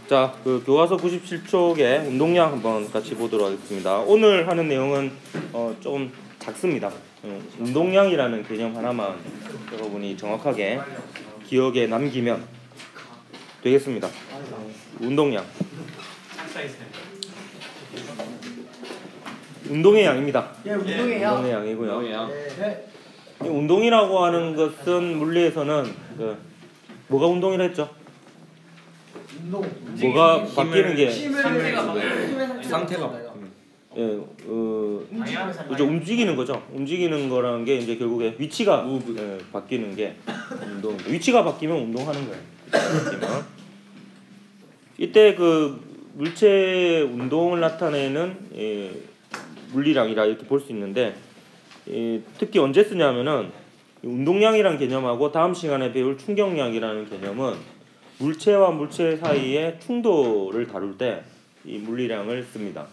자, 그 교과서 97쪽의 운동량 한번 같이 보도록 하겠습니다. 오늘 하는 내용은 조금 작습니다. 운동량이라는 개념 하나만 여러분이 정확하게 기억에 남기면 되겠습니다. 운동량. 운동의 양입니다. 예, 운동의 양. 운동의 양이고요. 네. 이 운동이라고 하는 것은 물리에서는 뭐가 운동이라 했죠? 뭐가 바뀌는 게 상태가 이제 움직이는 거죠. 움직이는 거라는 게 이제 결국에 위치가 바뀌는 게 운동입니다. 위치가 바뀌면 운동하는 거예요. 이때 그 물체 운동을 나타내는 물리량이라 이렇게 볼 수 있는데 특히 언제 쓰냐면은 운동량이라는 개념하고 다음 시간에 배울 충격량이라는 개념은 물체와 물체 사이의 충돌을 다룰 때 이 물리량을 씁니다.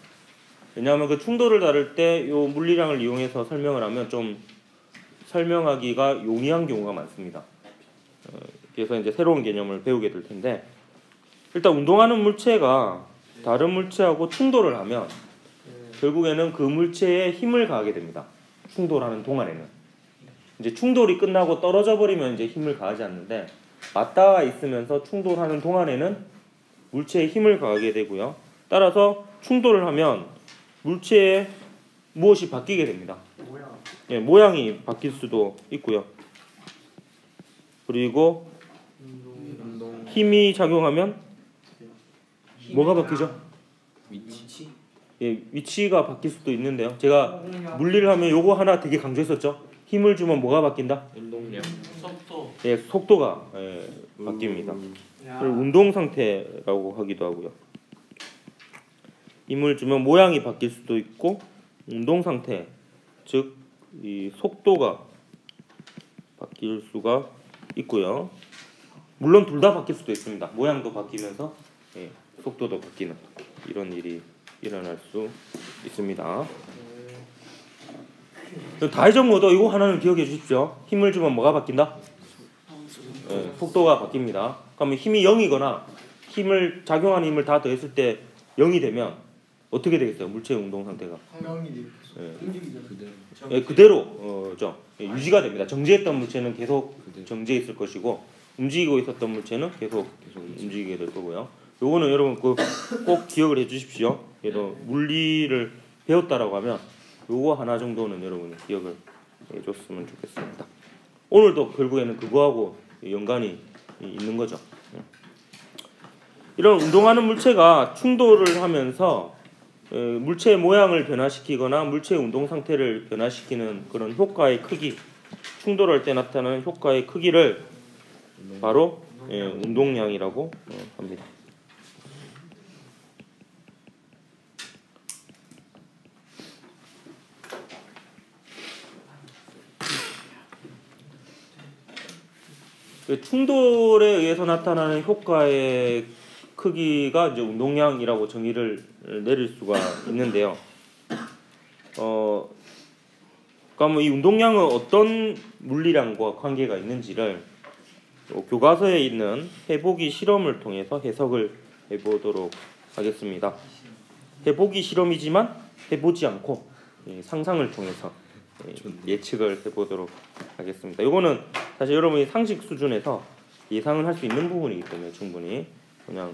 왜냐하면 그 충돌을 다룰 때 이 물리량을 이용해서 설명을 하면 좀 설명하기가 용이한 경우가 많습니다. 그래서 이제 새로운 개념을 배우게 될 텐데 일단 운동하는 물체가 다른 물체하고 충돌을 하면 결국에는 그 물체에 힘을 가하게 됩니다. 충돌하는 동안에는. 이제 충돌이 끝나고 떨어져 버리면 이제 힘을 가하지 않는데 맞닿아 있으면서 충돌하는 동안에는 물체에 힘을 가하게 되고요. 따라서 충돌을 하면 물체에 무엇이 바뀌게 됩니다. 모양이 바뀔 수도 있고요. 그리고 힘이 작용하면 뭐가 바뀌죠? 위치가 바뀔 수도 있는데요. 제가 물리를 하면 요거 하나 되게 강조했었죠. 힘을 주면 뭐가 바뀐다? 운동량. 속도. 속도가 바뀝니다. 그걸 운동 상태라고 하기도 하고요. 힘을 주면 모양이 바뀔 수도 있고 운동 상태, 즉 이 속도가 바뀔 수가 있고요. 물론 둘 다 바뀔 수도 있습니다. 모양도 바뀌면서 속도도 바뀌는 이런 일이 일어날 수 있습니다. 다이전 모드 이거 하나는 기억해 주십시오. 힘을 주면 뭐가 바뀐다? 속도가 바뀝니다. 그러면 힘이 0이거나 힘을 작용하는 힘을 다 더했을 때 0이 되면 어떻게 되겠어요? 물체의 운동 상태가 그대로죠. 유지가 됩니다. 정지했던 물체는 계속 정지해 있을 것이고 움직이고 있었던 물체는 계속 움직이게 될 거고요. 요거는 여러분 꼭 기억을 해 주십시오. 그래서 물리를 배웠다라고 하면 요거 하나 정도는 여러분이 기억을 해 줬으면 좋겠습니다. 오늘도 결국에는 그거하고 연관이 있는 거죠. 이런 운동하는 물체가 충돌을 하면서 물체의 모양을 변화시키거나 물체의 운동 상태를 변화시키는 그런 효과의 크기, 충돌할 때 나타나는 효과의 크기를 바로 운동량이라고 합니다. 충돌에 의해서 나타나는 효과의 크기가 이제 운동량이라고 정의를 내릴 수가 있는데요. 그러니까 이 운동량은 어떤 물리량과 관계가 있는지를 교과서에 있는 해보기 실험을 통해서 해석을 해보도록 하겠습니다. 해보기 실험이지만 해보지 않고 상상을 통해서 예측을 해보도록 하겠습니다. 이거는 사실 여러분이 상식 수준에서 예상을 할 수 있는 부분이기 때문에 충분히 그냥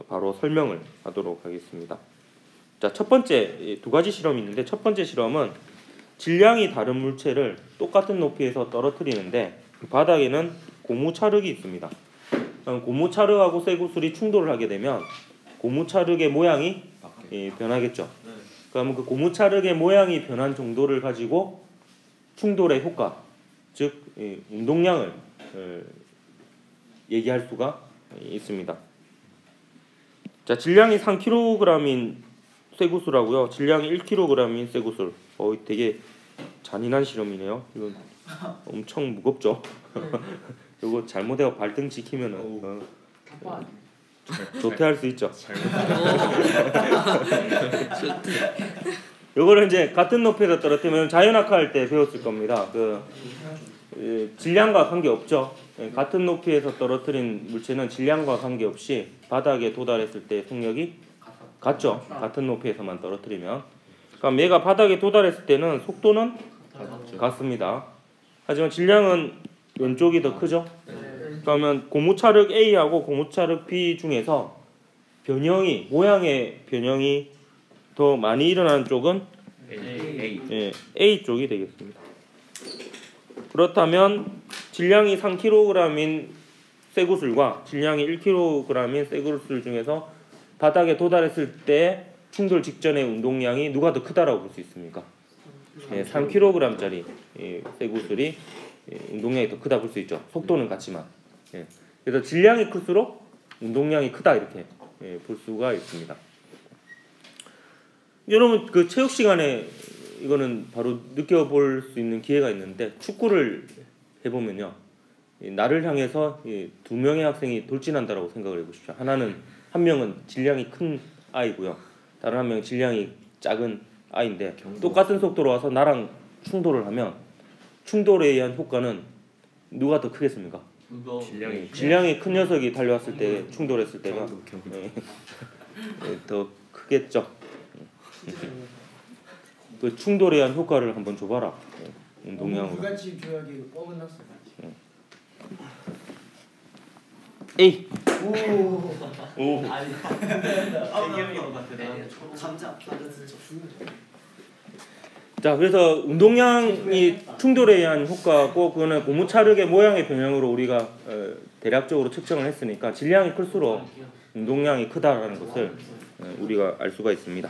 바로 설명을 하도록 하겠습니다. 자, 첫 번째 두 가지 실험이 있는데 첫 번째 실험은 질량이 다른 물체를 똑같은 높이에서 떨어뜨리는데 그 바닥에는 고무차륵이 있습니다. 고무차륵하고 쇠구슬이 충돌을 하게 되면 고무차륵의 모양이 변하겠죠. 그러면 그 고무차륵의 모양이 변한 정도를 가지고 충돌의 효과, 즉 운동량을 얘기할 수가 있습니다. 자, 질량이 3kg인 쇠구슬하고요, 질량이 1kg인 쇠구슬. 되게 잔인한 실험이네요. 이건 엄청 무겁죠. 이거 잘못해서 발등 지키면은 조퇴할 수 있죠. 요거를 이제 같은 높이에서 떨어뜨리면 자연학화 할 때 배웠을 겁니다. 질량과 관계없죠. 같은 높이에서 떨어뜨린 물체는 질량과 관계없이 바닥에 도달했을 때 속력이 같죠. 같은 높이에서만 떨어뜨리면. 그럼 얘가 바닥에 도달했을 때는 속도는 같습니다. 하지만 질량은 왼쪽이 더 크죠. 그러면 고무차륵 A하고 고무차륵 B 중에서 모양의 변형이 더 많이 일어나는 쪽은 A 쪽이 되겠습니다. 그렇다면 질량이 3kg인 쇠구슬과 질량이 1kg인 쇠구슬 중에서 바닥에 도달했을 때 충돌 직전의 운동량이 누가 더 크다라고 볼 수 있습니까? 3kg짜리 쇠구슬이 운동량이 더 크다 볼 수 있죠. 속도는 같지만. 그래서 질량이 클수록 운동량이 크다 이렇게 볼 수가 있습니다. 여러분 그 체육 시간에 이거는 바로 느껴볼 수 있는 기회가 있는데 축구를 해보면요. 나를 향해서 두 명의 학생이 돌진한다라고 생각을 해보십시오. 한 명은 질량이 큰 아이고요. 다른 한 명은 질량이 작은 아이인데 똑같은 속도로 와서 나랑 충돌을 하면 충돌에 의한 효과는 누가 더 크겠습니까? 질량이 큰 녀석이 달려왔을 때 충돌했을 때가 더 크겠죠. 그 충돌에 의한 효과를 한번 줘봐라. 운동량으로. 불같이 교육이 뻐근났어. A. 오. 아니. 대경이형 같아. 감자 진짜 죽는. 자, 그래서 운동량이 충돌에 의한 효과고 그거는 고무차륵의 모양의 변형으로 우리가 대략적으로 측정을 했으니까 질량이 클수록 운동량이 크다라는 것을 우리가 알 수가 있습니다.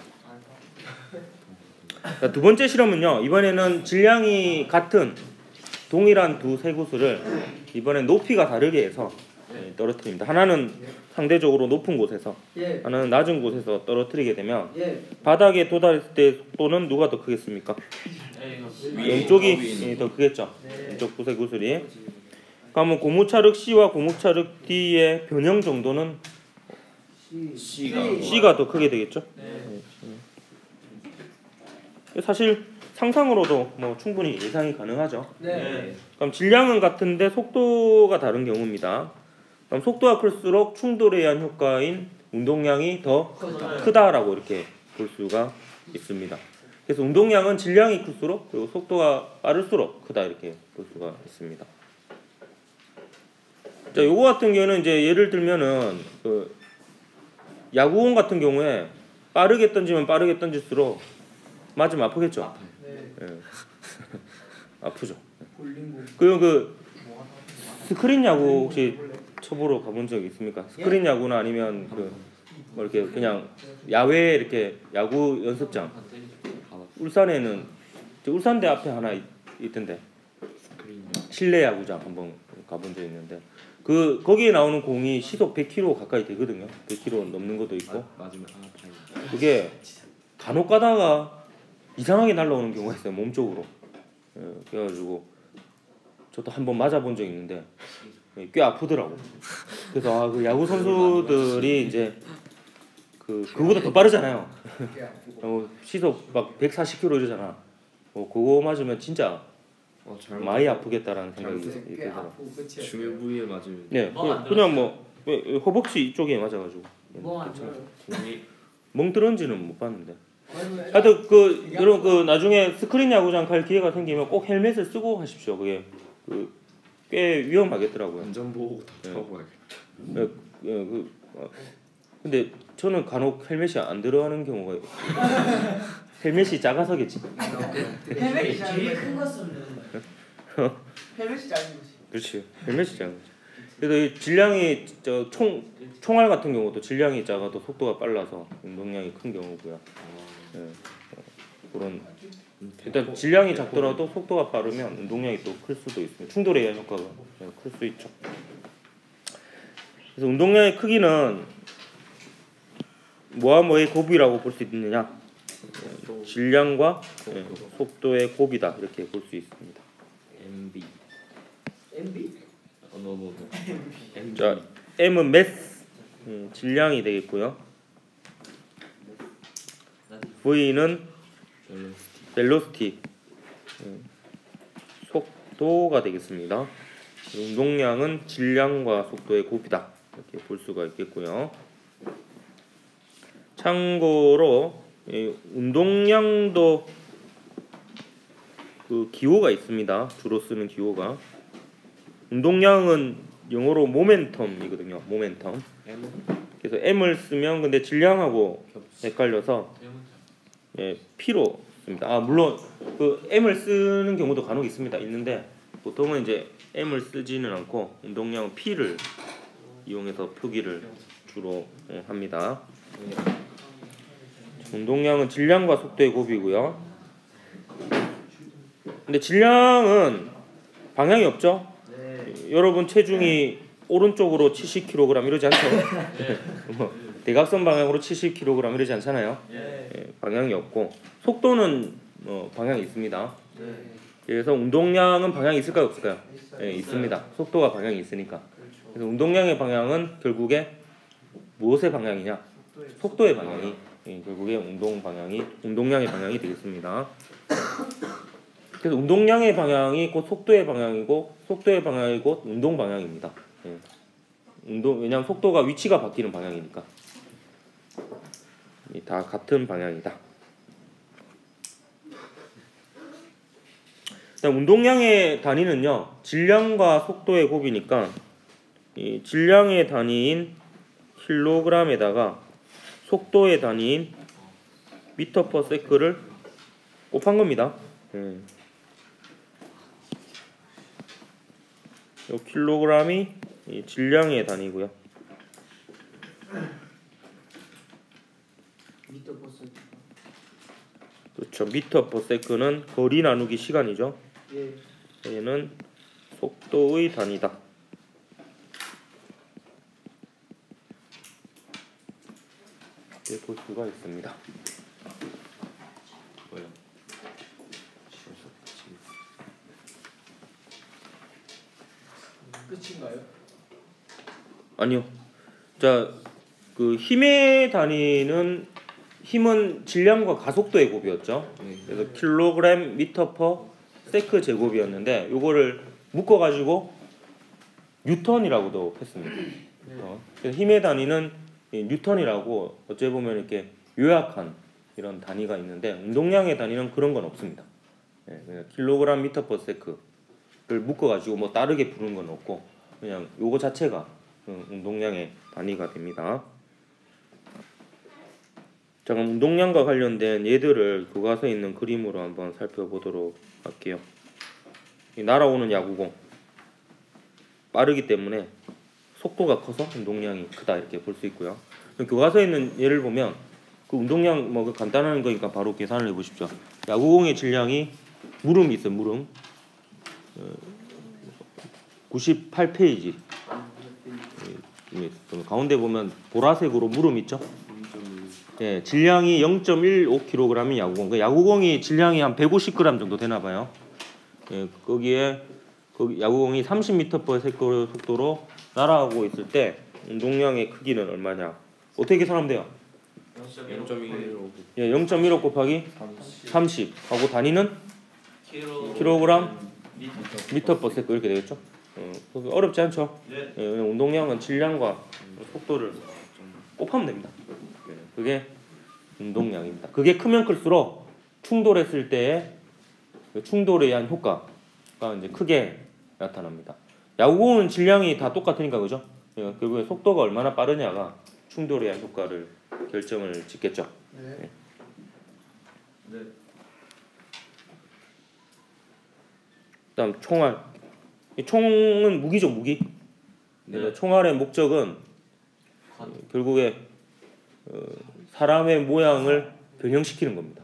자, 두 번째 실험은요. 이번에는 질량이 같은 동일한 두 쇠구슬을 이번엔 높이가 다르게 해서 떨어뜨립니다. 하나는 상대적으로 높은 곳에서 하나는 낮은 곳에서 떨어뜨리게 되면 바닥에 도달했을 때 속도는 누가 더 크겠습니까? 왼쪽이 더 크겠죠. 왼쪽 두 쇠구슬이. 그러면 고무차륵 C와 고무차륵 D의 변형 정도는 C가 더 크게 되겠죠. 사실 상상으로도 뭐 충분히 예상이 가능하죠. 그럼 질량은 같은데 속도가 다른 경우입니다. 그럼 속도가 클수록 충돌에 의한 효과인 운동량이 더 크다라고 이렇게 볼 수가 있습니다. 그래서 운동량은 질량이 클수록 그리고 속도가 빠를수록 크다 이렇게 볼 수가 있습니다. 자, 요거 같은 경우는 이제 예를 들면은 그 야구공 같은 경우에 빠르게 던지면 빠르게 던질수록 맞으면 아프겠죠. 아프죠. 그리고 그 스크린 야구 혹시 쳐보러 가본 적 있습니까? 스크린 야구나 아니면 그 뭐 이렇게 그냥 야외 이렇게 야구 연습장. 울산에는 울산대 앞에 하나 있던데 실내 야구장 한번 가본 적 있는데 그 거기에 나오는 공이 시속 100km 가까이 되거든요. 100km 넘는 것도 있고. 그게 간혹 가다가 이상하게 날라오는 경우가 있어요. 몸쪽으로. 그래가지고 저도 한번 맞아본 적이 있는데 꽤 아프더라고. 그래서 그 야구 선수들이 이제 그거보다 더 빠르잖아요. 시속 막 140km 이러잖아. 그거 맞으면 진짜 많이 아프겠다라는 생각이 들더라고. 중요 부위에 맞으면. 네, 그냥 뭐 허벅지 이쪽에 맞아가지고. 멍 들은지는 못 봤는데. 하여튼 여러분 그 나중에 스크린 야구장 갈 기회가 생기면 꼭 헬멧을 쓰고 하십시오. 그게 꽤 위험하겠더라고요. 안전보호 다 타고 가야겠다. 근데 저는 간혹 헬멧이 안 들어가는 경우가 헬멧이 작아서겠지. 헬멧이 제일 큰 거 쓰면 되는 거야. 헬멧이 작은 거지. 그렇지. 헬멧이 작은 거지. 그래서 이 질량이 총알 같은 경우도 질량이 작아도 속도가 빨라서 운동량이 큰 경우고요. 그런 일단 질량이 작더라도 속도가 빠르면 운동량이 또 클 수도 있습니다. 충돌에 의한 효과가 클 수 있죠. 그래서 운동량의 크기는 뭐와 뭐의 곱이라고 볼 수 있느냐? 질량과 속도의 곱이다 이렇게 볼 수 있습니다. MB. MB? 너너. 자, M은 mass 질량이 되겠고요. V는 velocity 속도 속도가 되겠습니다. 운동량은 질량과 속도의 곱이다. 이렇게 볼 수가 있겠고요. 참고로 운동량도 그 기호가 있습니다. 주로 쓰는 기호가 운동량은 영어로 모멘텀이거든요. 모멘텀. 그래서 M을 쓰면 근데 질량하고 헷갈려서 P로 씁니다. 물론 그 M을 쓰는 경우도 간혹 있는데 보통은 이제 M을 쓰지는 않고 운동량은 P를 이용해서 표기를 주로 합니다. 운동량은 질량과 속도의 곱이고요. 근데 질량은 방향이 없죠? 여러분 체중이 오른쪽으로 70kg 이러지 않죠? 대각선 방향으로 70kg 이러지 않잖아요? 방향이 없고 속도는 방향이 있습니다. 그래서 운동량은 방향이 있을까요? 없을까요? 있습니다. 속도가 방향이 있으니까. 그래서 운동량의 방향은 결국에 무엇의 방향이냐? 속도의 방향이 결국에 운동량의 방향이 되겠습니다. 그래서 운동량의 방향이 곧 속도의 방향이고 속도의 방향이 곧 운동 방향입니다. 왜냐하면 속도가 위치가 바뀌는 방향이니까 다 같은 방향이다. 운동량의 단위는요 질량과 속도의 곱이니까 이 질량의 단위인 킬로그램에다가 속도의 단위인 미터 퍼 세크를 곱한 겁니다. 이 킬로그램이 이 질량의 단위고요. 그렇죠. 미터 퍼 세크는 거리 나누기 시간이죠. 얘는 속도의 단위다. 이렇게 볼 수가 있습니다. 끝인가요? 아니요. 자, 그 힘의 단위는 힘은 질량과 가속도의 곱이었죠. 그래서 킬로그램 미터 퍼 세크 제곱이었는데 요거를 묶어 가지고 뉴턴이라고도 했습니다. 그래서 힘의 단위는 뉴턴이라고 어찌 보면 이렇게 요약한 이런 단위가 있는데 운동량의 단위는 그런 건 없습니다. 그냥 킬로그램 미터 퍼 세크를 묶어 가지고 뭐 다르게 부르는 건 없고 그냥 요거 자체가 운동량의 단위가 됩니다. 자, 그럼 운동량과 관련된 예들을 교과서에 있는 그림으로 한번 살펴보도록 할게요. 날아오는 야구공 빠르기 때문에 속도가 커서 운동량이 크다 이렇게 볼 수 있고요. 교과서에 있는 예를 보면 그 운동량 뭐 간단한 거니까 바로 계산을 해보십시오. 야구공의 질량이 물음이 있어요. 물음 98페이지 가운데 보면 보라색으로 물음 있죠. 질량이 0.15kg인 야구공. 그 야구공이 질량이 한 150g 정도 되나 봐요. 거기에 야구공이 30m/s 속도로 날아가고 있을 때 운동량의 크기는 얼마냐? 어떻게 계산하면 돼요? 0.15 곱하기 30 하고 단위는 킬로그램 미터/s 이렇게 되겠죠? 어렵지 않죠? 운동량은 질량과 속도를 곱하면 됩니다. 그게 운동량입니다. 그게 크면 클수록 충돌했을 때의 충돌에 의한 효과가 이제 크게 나타납니다. 야구공은 질량이 다 똑같으니까 그죠? 결국에 속도가 얼마나 빠르냐가 충돌에 의한 효과를 결정을 짓겠죠. 그다음 총알. 이 총은 무기죠, 무기. 총알의 목적은 결국에 사람의 모양을 변형시키는 겁니다.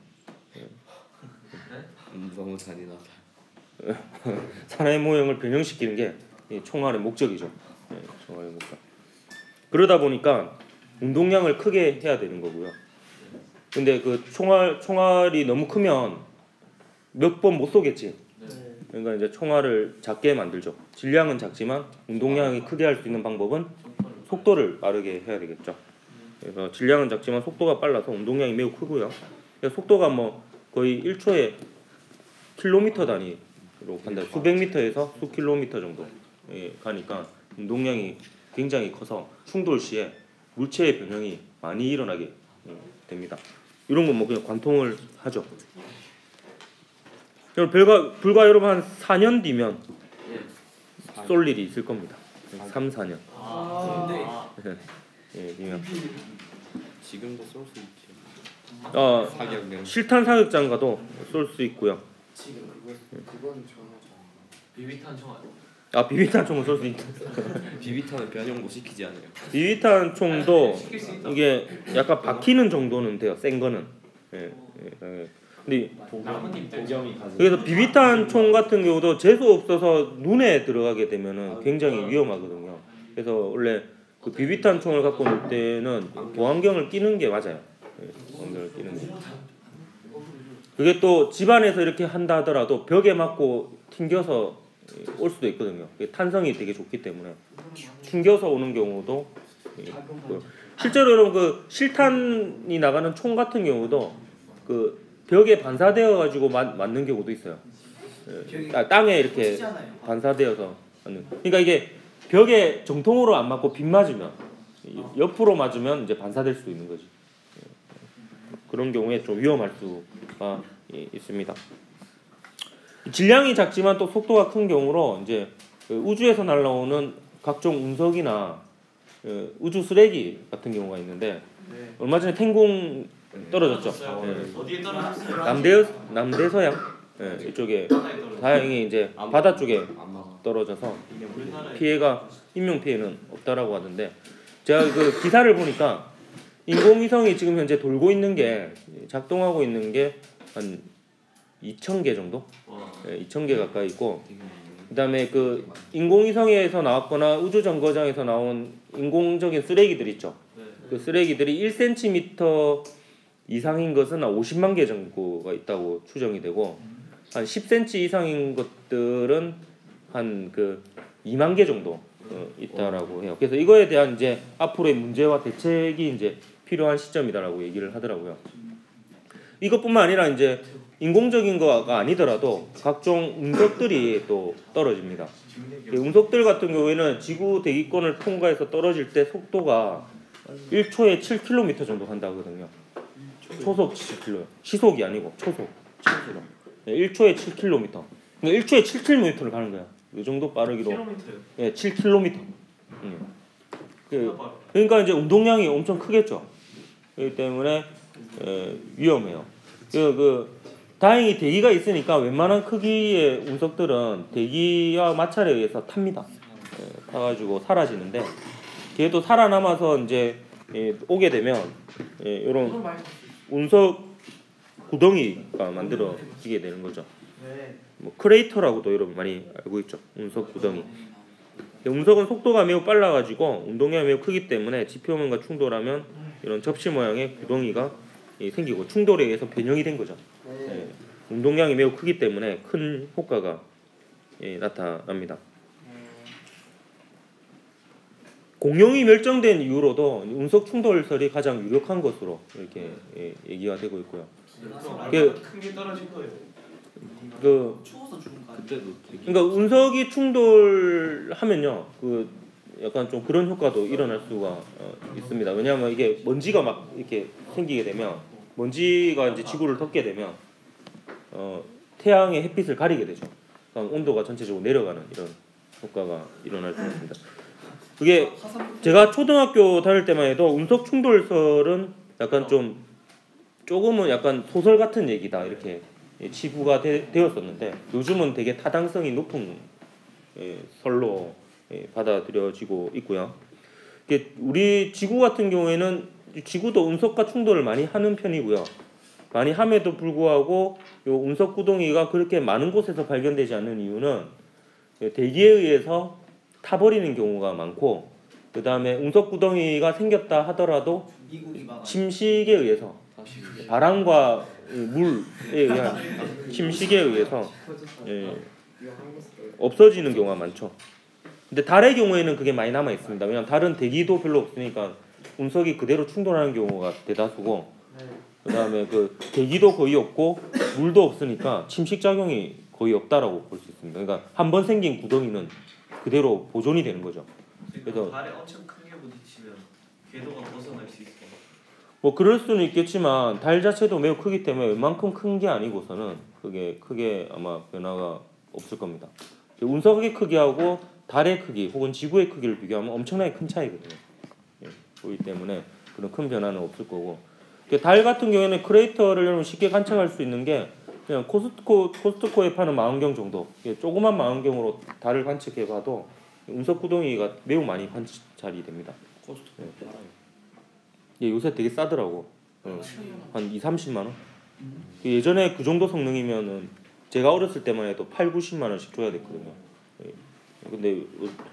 너무 잔인하다. 사람의 모양을 변형시키는 게 총알의 목적이죠. 총알의 목적. 그러다 보니까 운동량을 크게 해야 되는 거고요. 근데 그 총알이 너무 크면 몇 번 못 쏘겠지. 그러니까 이제 총알을 작게 만들죠. 질량은 작지만 운동량이 크게 할 수 있는 방법은 속도를 빠르게 해야 되겠죠. 그래서 질량은 작지만 속도가 빨라서 운동량이 매우 크고요. 속도가 뭐 거의 1초에 킬로미터 단위 간다. 수백 미터에서 수 킬로미터 정도 가니까 운동량이 굉장히 커서 충돌 시에 물체의 변형이 많이 일어나게 됩니다. 이런 건 뭐 그냥 관통을 하죠. 불과 여러분 한 4년 뒤면 쏠 일이 있을 겁니다. 3, 4년. 뒤면. 지금도 쏠 수 있죠. 사격용. 실탄 사격장 가도 쏠 수 있고요. 지금 그건 비비탄 총 비비탄 총은 쏠 수 있다. 비비탄은 변형도 시키지 않아요. 비비탄 총도 이게 약간 박히는 정도는 돼요. 센 거는. 근데 나무님 도겸이 가지고. 그래서 비비탄 총 같은 경우도 재수 없어서 눈에 들어가게 되면은 굉장히 위험하거든요. 그래서 원래 그 비비탄 총을 갖고 놀 때는 보안경을 끼는 게 맞아요. 보안경을 끼는 게. 그게 또 집안에서 이렇게 한다 하더라도 벽에 맞고 튕겨서 올 수도 있거든요. 탄성이 되게 좋기 때문에 튕겨서 오는 경우도 있고요. 실제로 여러분 그 실탄이 나가는 총 같은 경우도 그 벽에 반사되어 가지고 맞는 경우도 있어요. 땅에 이렇게 반사되어서 맞는. 그러니까 이게 벽에 정통으로 안 맞고 빗 맞으면 옆으로 맞으면 이제 반사될 수도 있는 거지. 그런 경우에 좀 위험할 수가 있습니다. 질량이 작지만 또 속도가 큰 경우로 이제 우주에서 날아오는 각종 운석이나 우주 쓰레기 같은 경우가 있는데 얼마 전에 태궁 떨어졌죠. 어디에 떨어졌어요? 남대서양 이쪽에 다행히 이제 바다 쪽에 떨어져서 피해가 인명 피해는 없다라고 하던데 제가 그 기사를 보니까 인공위성이 지금 현재 돌고 있는 게 작동하고 있는 게 한 2,000개 정도? 2,000개 가까이 있고 그다음에 그 인공위성에서 나왔거나 우주정거장에서 나온 인공적인 쓰레기들 있죠. 그 쓰레기들이 1cm 이상인 것은 한 50만 개 정도가 있다고 추정이 되고 한 10cm 이상인 것들은 한 그 2만 개 정도 있다라고 해요. 그래서 이거에 대한 이제 앞으로의 문제와 대책이 이제 필요한 시점이다라고 얘기를 하더라고요. 이것뿐만 아니라 이제 인공적인 거가 아니더라도 각종 운석들이 또 떨어집니다. 운석들 같은 경우에는 지구 대기권을 통과해서 떨어질 때 속도가 1초에 7km 정도 간다거든요. 초속 7km. 시속이 아니고 초속 7km. 1초에 7km. 그러니까 1초에 7km를 가는 거야. 이 정도 빠르기로. 7km. 그러니까 이제 운동량이 엄청 크겠죠. 그렇기 때문에 위험해요. 다행히 대기가 있으니까 웬만한 크기의 운석들은 대기와 마찰에 의해서 탑니다. 타가지고 사라지는데 걔도 살아남아서 이제 오게 되면 이런 운석 구덩이가 만들어지게 되는 거죠. 뭐 크레이터라고도 여러분 많이 알고 있죠. 운석 구덩이. 운석은 속도가 매우 빨라가지고 운동량이 매우 크기 때문에 지표면과 충돌하면 이런 접시 모양의 구덩이가 생기고 충돌에 의해서 변형이 된 거죠. 운동량이 매우 크기 때문에 큰 효과가 나타납니다. 공룡이 멸종된 이후로도 운석 충돌설이 가장 유력한 것으로 이렇게 얘기가 되고 있고요. 큰게 떨어질 거예요. 추워서 죽은 거 아니에요? 그때도 되게 그러니까 운석이 충돌하면요, 약간 좀 그런 효과도 일어날 수가 있습니다. 왜냐하면 이게 먼지가 막 이렇게 생기게 되면 먼지가 이제 지구를 덮게 되면 태양의 햇빛을 가리게 되죠. 그러니까 온도가 전체적으로 내려가는 이런 효과가 일어날 수 있습니다. 그게 제가 초등학교 다닐 때만 해도 운석 충돌설은 약간 조금은 약간 소설 같은 얘기다 이렇게 치부가 되었었는데 요즘은 되게 타당성이 높은 설로 받아들여지고 있고요. 우리 지구 같은 경우에는 지구도 운석과 충돌을 많이 하는 편이고요. 많이 함에도 불구하고 요 운석 구덩이가 그렇게 많은 곳에서 발견되지 않는 이유는 대기에 의해서 타버리는 경우가 많고, 그 다음에 운석 구덩이가 생겼다 하더라도 침식에 의해서 바람과 물에 의한 침식에 의해서 없어지는 경우가 많죠. 근데 달의 경우에는 그게 많이 남아 있습니다. 왜냐하면 달은 대기도 별로 없으니까 운석이 그대로 충돌하는 경우가 대다수고, 그 다음에 그 대기도 거의 없고 물도 없으니까 침식 작용이 거의 없다라고 볼 수 있습니다. 그러니까 한 번 생긴 구덩이는 그대로 보존이 되는 거죠. 그래서 발에 엄청 크게 부딪히면 궤도가 벗어날 수 있어. 뭐 그럴 수는 있겠지만 달 자체도 매우 크기 때문에 웬만큼 큰 게 아니고서는 그게 크게 아마 변화가 없을 겁니다. 운석의 크기하고 달의 크기 혹은 지구의 크기를 비교하면 엄청나게 큰 차이거든요. 예, 그렇기 때문에 그런 큰 변화는 없을 거고, 달 같은 경우에는 크레이터를 쉽게 관측할 수 있는 게 그냥 코스트코에 파는 망원경 정도, 조그만 망원경으로 달을 관측해봐도 운석 구덩이가 매우 많이 관찰이 됩니다. 코스트코 팔아요. 예, 요새 되게 싸더라고. 한 2-30만 원. 예전에 그 정도 성능이면은 제가 어렸을 때만 해도 8-90만 원씩 줘야 됐거든요. 예. 근데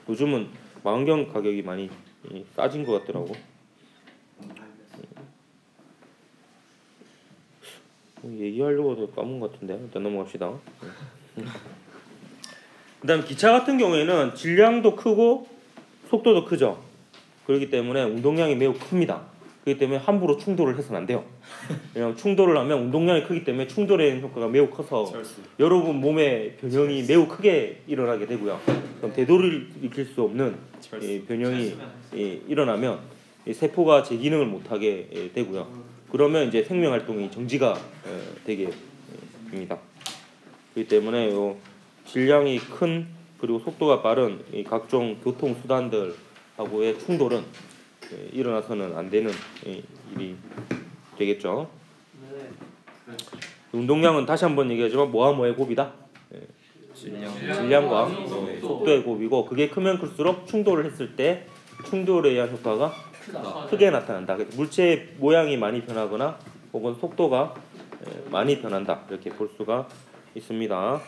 요즘은 망원경 가격이 많이 싸진 것 같더라고. 얘기하려고 하다 까먹은 것 같은데 일단 넘어갑시다. 그다음 기차 같은 경우에는 질량도 크고 속도도 크죠. 그렇기 때문에 운동량이 매우 큽니다. 그렇기 때문에 함부로 충돌을 해서는 안 돼요. 왜냐하면 충돌을 하면 운동량이 크기 때문에 충돌의 효과가 매우 커서 여러분 몸의 변형이 매우 크게 일어나게 되고요. 그럼 되돌을 일으킬 수 없는 변형이 일어나면 세포가 제 기능을 못하게 되고요. 그러면 이제 생명 활동이 정지가 되게 됩니다. 그렇기 때문에 질량이 큰 그리고 속도가 빠른 이 각종 교통 수단들하고의 충돌은 일어나서는 안 되는 일이 되겠죠. 운동량은 다시 한번 얘기하지만 뭐와 뭐의 곱이다? 질량과 속도의 곱이고, 그게 크면 클수록 충돌을 했을 때 충돌에 의한 효과가 크게 나타난다. 물체의 모양이 많이 변하거나 혹은 속도가 많이 변한다, 이렇게 볼 수가 있습니다.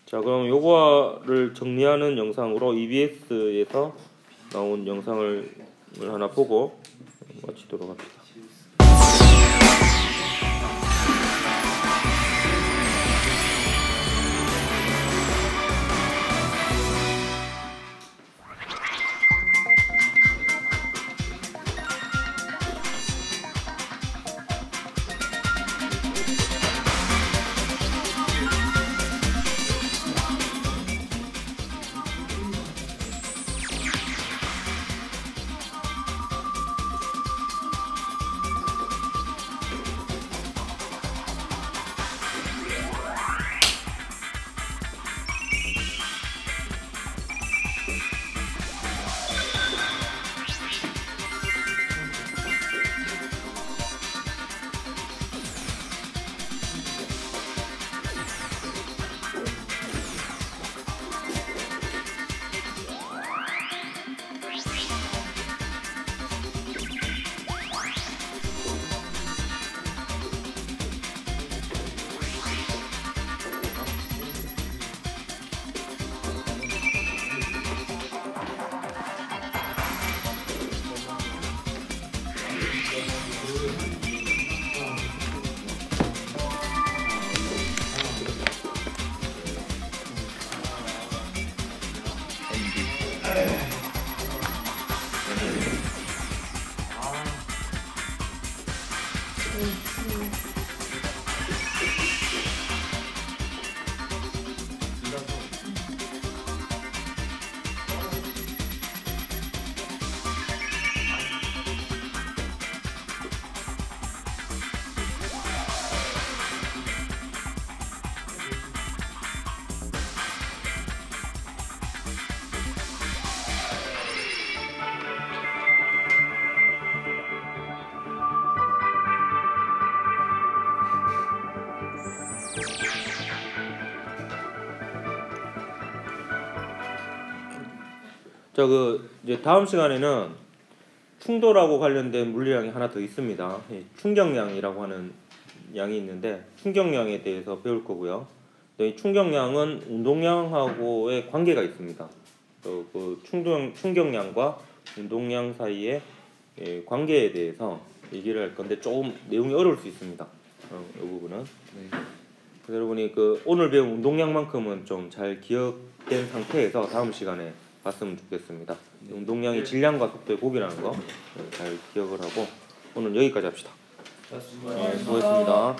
자, 그럼 요거를 정리하는 영상으로 EBS에서 나온 영상을 하나 보고 마치도록 합시다. 자, 이제 다음 시간에는 충돌하고 관련된 물리량이 하나 더 있습니다. 충격량이라고 하는 양이 있는데 충격량에 대해서 배울 거고요. 이 충격량은 운동량하고의 관계가 있습니다. 그 충격량과 운동량 사이의 관계에 대해서 얘기를 할 건데 조금 내용이 어려울 수 있습니다. 이 부분은. 그래서 여러분이 오늘 배운 운동량만큼은 좀 잘 기억된 상태에서 다음 시간에 봤으면 좋겠습니다. 운동량이 질량과 속도의 곱이라는 거 잘 기억을 하고 오늘 여기까지 합시다. 수고했습니다.